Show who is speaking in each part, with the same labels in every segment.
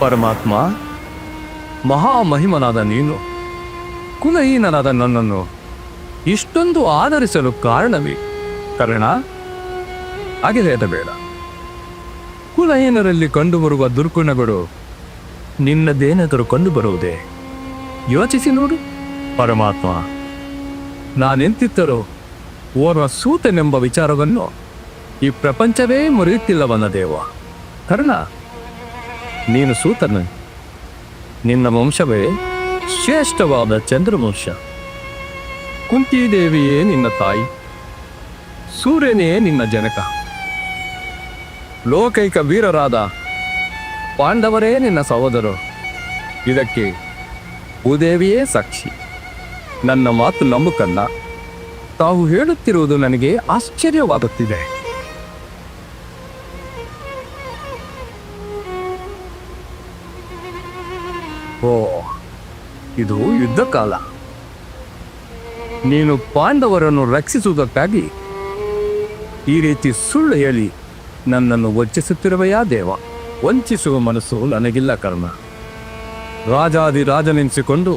Speaker 1: ಪರಮಾತ್ಮ, ಮಹಾಮಹಿಮನಾದ ನೀನು ಕುಲಹೀನನಾದ ನನ್ನನ್ನು ಇಷ್ಟೊಂದು ಆದರಿಸಲು ಕಾರಣವೇ? ಕರ್ಣ, ಹಾಗೆ ಹೇಳಬೇಡ. ಕುಲಹೀನರಲ್ಲಿ ಕಂಡುಬರುವ ದುರ್ಗುಣಗಳು ನಿನ್ನದೇನಾದರೂ ಕಂಡುಬರುವುದೇ? ಯೋಚಿಸಿ ನೋಡು. ಪರಮಾತ್ಮ, ನಾನೆಂತಿತ್ತರೋ ಓರ್ವ ಸೂತನೆಂಬ ವಿಚಾರವನ್ನು ಈ ಪ್ರಪಂಚವೇ ಮುರಿಯುತ್ತಿಲ್ಲವನ್ನ ದೇವ. ಕರ್ಣ, ನೀನು ಸೂತನ. ನಿನ್ನ ವಂಶವೇ ಶ್ರೇಷ್ಠವಾದ ಚಂದ್ರವಂಶ. ಕುಂತಿದೇವಿಯೇ ನಿನ್ನ ತಾಯಿ, ಸೂರ್ಯನೇ ನಿನ್ನ ಜನಕ, ಲೋಕೈಕ ವೀರರಾದ ಪಾಂಡವರೇ ನಿನ್ನ ಸಹೋದರರು. ಇದಕ್ಕೆ ಭೂದೇವಿಯೇ ಸಾಕ್ಷಿ. ನನ್ನ ಮಾತು ನಂಬು ಕನ್ನ. ತಾವು ಹೇಳುತ್ತಿರುವುದು ನನಗೆ ಆಶ್ಚರ್ಯವಾಗುತ್ತಿದೆ. ಓ, ಇದು ಯುದ್ಧ ಕಾಲ. ನೀನು ಪಾಂಡವರನ್ನು ರಕ್ಷಿಸುವುದಕ್ಕಾಗಿ ಈ ರೀತಿ ಸುಳ್ಳು ಹೇಳಿ ನನ್ನನ್ನು ವಂಚಿಸುತ್ತಿರುವೆಯಾ ದೇವ? ವಂಚಿಸುವ ಮನಸ್ಸು ನನಗಿಲ್ಲ ಕರ್ಣ. ರಾಜಾದಿರಾಜನೆನಿಸಿಕೊಂಡು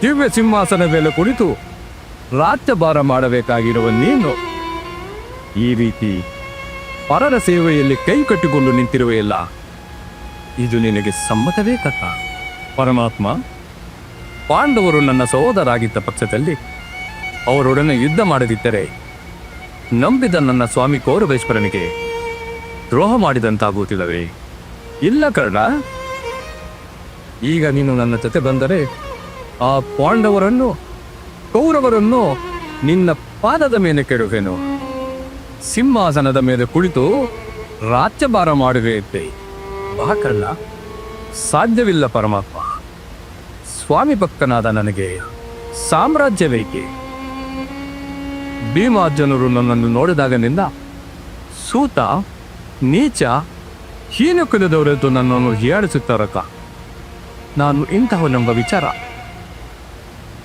Speaker 1: ದಿವ್ಯ ಸಿಂಹಾಸನ ಮೇಲೆ ಕುಳಿತು ರಾಜ್ಯಭಾರ ಮಾಡಬೇಕಾಗಿರುವ ನೀನು ಈ ರೀತಿ ಪರರ ಸೇವೆಯಲ್ಲಿ ಕೈ ಕಟ್ಟಿಕೊಂಡು ನಿಂತಿರುವೆಯಲ್ಲ, ಇದು ನಿನಗೆ ಸಮ್ಮತವೇ ಕಥ? ಪರಮಾತ್ಮ, ಪಾಂಡವರು ನನ್ನ ಸಹೋದರಾಗಿದ್ದ ಪಕ್ಷದಲ್ಲಿ ಅವರೊಡನೆ ಯುದ್ಧ ಮಾಡದಿದ್ದರೆ ನಂಬಿದ ನನ್ನ ಸ್ವಾಮಿ ಕೌರವೇಶ್ವರನಿಗೆ ದ್ರೋಹ ಮಾಡಿದಂತಾಗುತ್ತಿಲ್ಲವೇ? ಇಲ್ಲ ಕರ್ಣ. ಈಗ ನೀನು ನನ್ನ ಜೊತೆ ಬಂದರೆ ಆ ಪಾಂಡವರನ್ನು ಕೌರವರನ್ನು ನಿನ್ನ ಪಾದದ ಮೇಲೆ ಕೆಡುವೆನು. ಸಿಂಹಾಸನದ ಮೇಲೆ ಕುಳಿತು ರಾಜ್ಯಭಾರ ಮಾಡುವೆ ಇದ್ದೆ. ಬಾ ಕರ್ಣ. ಸಾಧ್ಯವಿಲ್ಲ ಪರಮಾತ್ಮ. ಸ್ವಾಮಿ ಭಕ್ತನಾದ ನನಗೆ ಸಾಮ್ರಾಜ್ಯವೇಕೆ? ಭೀಮಾರ್ಜುನರು ನನ್ನನ್ನು ನೋಡಿದಾಗನಿಂದ ಸೂತ, ನೀಚ, ಹೀನ ಕುಲದವರೆದ್ದು ನನ್ನನ್ನು ಹೀಯಾಡಿಸುತ್ತಾರಕ್ಕ. ನಾನು ಇಂತಹವನೆಂಬ ವಿಚಾರ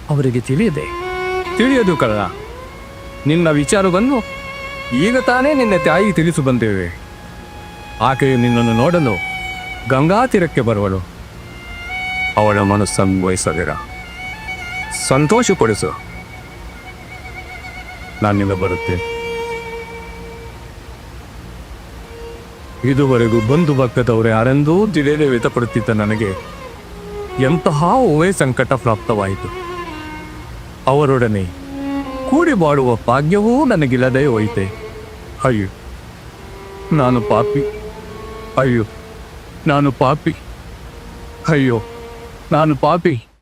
Speaker 1: ಅವರಿಗೆ ತಿಳಿಯದು ಕರ್ಣ. ನಿನ್ನ ವಿಚಾರವನ್ನು ಈಗ ತಾನೇ ನಿನ್ನ ತಾಯಿ ತಿಳಿಸು ಬಂದೇವೆ. ಆಕೆಯು ನಿನ್ನನ್ನು ನೋಡಲು ಗಂಗಾ ತೀರಕ್ಕೆ ಬರುವಳು. ಅವಳ ಮನಸ್ಸನ್ನು ವಹಿಸದಿರ, ಸಂತೋಷಪಡಿಸು. ನಾನಿಂದ ಬರುತ್ತೇನೆ. ಇದುವರೆಗೂ ಬಂಧು ಭಕ್ತದವರು ಯಾರೆಂದೂ ತಿಳಿಯದೆ ವ್ಯತಪಡುತ್ತಿದ್ದ ನನಗೆ ಎಂತಹ ಓವೇ ಸಂಕಟ ಪ್ರಾಪ್ತವಾಯಿತು. ಅವರೊಡನೆ ಕೂಡಿ ಬಾಳುವ ಭಾಗ್ಯವೂ ನನಗಿಲ್ಲದೆ ಹೋಯಿತೆ. ಅಯ್ಯೋ ನಾನು ಪಾಪಿ, ಅಯ್ಯೋ ನಾನು ಪಾಪಿ, ಅಯ್ಯೋ ನಾನು ಪಾಪಿ.